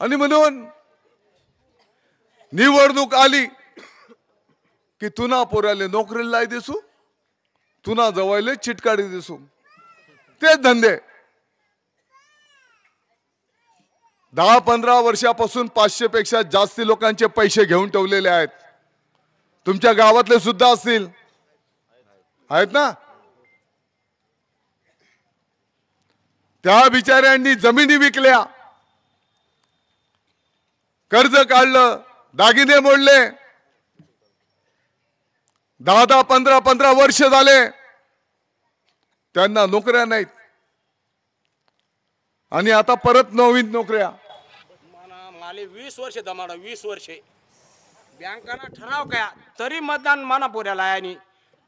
आणि म्हणून निवडणूक आली की तुना पोराले नोकरीला लाई दिसू, तुना जवळले चिटकाडी दिसू, ते धंदे 10-15 वर्षापासून 500 पेक्षा जास्त लोकांचे पैसे घेऊन ठेवलेले आहेत. तुमच्या गावातले सुद्धा असतील, आहेत ना. त्या बिचाऱ्यांनी जमिनी विकल्या, कर्ज काढलं, दागिने मोडले. 10-10, 15-15 वर्ष झाले त्यांना नोकऱ्या नाहीत आणि आता परत नवीन नोकऱ्या. माले 20 वर्ष दमाडा, 20 वर्षे बँकाना ठराव काय तरी मतदान माना पोऱ्याला आणि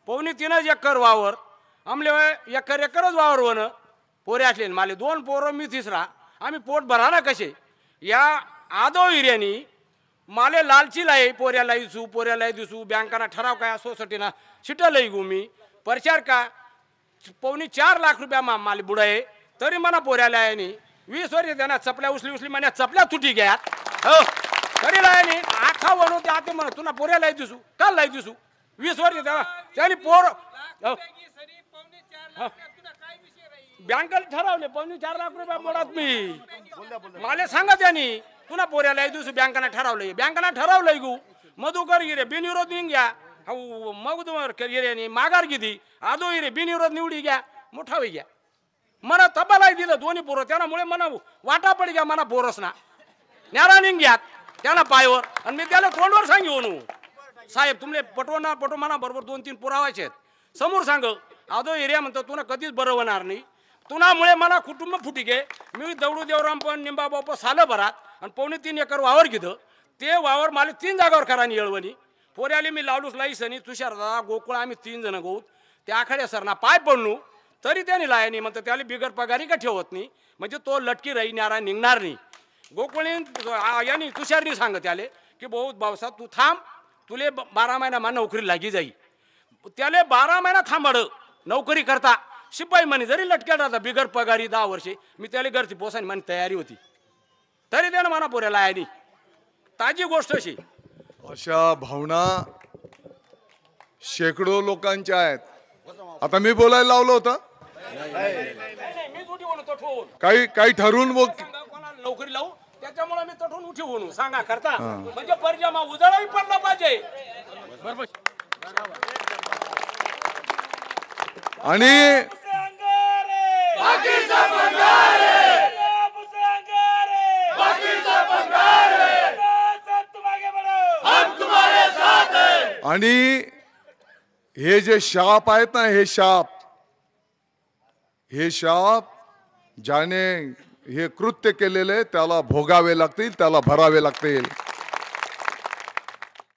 2.5 एकर वावर आमले एकरच वावर वन पोरे असले. माले 2 पोरं मी तिसरा, आम्ही पोट भरा ना कसे. या आदो हिऱ्यानी माले लालची लाई पोऱ्याला दिसू बँकाना ठराव काय सोसायटीना शिटा लई गुमी प्रचार का 4.25 लाख रुपया माले बुडाये तरी मना पोऱ्याला आणि 20 वर्ष त्यांना चपल्या उचली म्हणे चपल्या तुटी घ्या हो तरी लायनी आखा वणू ते आते म्हणा तुला पोऱ्याला दिसू काल लाई दिसू 20 वर्ष त्यांनी पोर बँकेला ठरवले 4.25 लाख रुपया बुडात मी माले सांगा त्यांनी तुला पोऱ्याला दिसू बँकाना ठरवलंय गु मधुकर गिरे बिनविरोध निघ घ्या मगदुमर गिरे माघार गिदी आदो गिरे बिनविरोध निवडी घ्या मोठा होई घ्या मना तबाला दिलं दोन्ही पोरं त्यामुळे मना वाटा पडी घ्या मना पोरस ना न्यारा निघ घ्या त्याला पायवर आणि मी त्याला तोंडवर सांगू साहेब तुमले पटवू मना बरोबर 2-3 पुरावायचे आहेत समोर सांग आदो एरिया म्हणतो तुला कधीच बरं होणार नाही तुनामुळे मला कुटुंब फुटी गे मी दौडू देवराम पण निंबा बाप सालं भरात आणि 2.5 एकर वावर घेतं ते वावर मला 3 जागावर करानी येळवणी पोऱ्याले मी लावलूस लाई सनी तुषार दादा गोकुळ आम्ही 3 जण गोत त्या आखाड्या सरना पाय पडणू तरी त्याने लायनी म्हणतं त्याला बिगर पगारी का ठेवत नाही म्हणजे तो लटकी राही न्यारा निघणार नाही. गोकुळी यांनी तुषारनी सांग त्याले की बहुत भाऊसा तू थांब तुले 12 महिना मा नोकरी लागी जाई त्याले 12 महिना थांबड नोकरी करता शिपाई म्हणे जरी लटक्या राहता बिगर पगारी 10 वर्षे मी त्याला घरची पोसानी म्हणे तयारी होती तरी त्यानं मना पोऱ्याला आहे ताजी गोष्ट अशी. अशा भावना शेकडो लोकांच्या आहेत. आता मी बोलायला लावलं होतं काही ठरवून नोकरी लावू त्याच्यामुळे मी तठून उठी होणू सांगा करता म्हणजे परजामा उजळाही पडला पाहिजे. आणि आणि हे जे शाप आहेत ना हे शाप ज्याने हे कृत्य केलेले त्याला भोगावे लागतील त्याला भरावे लागतील.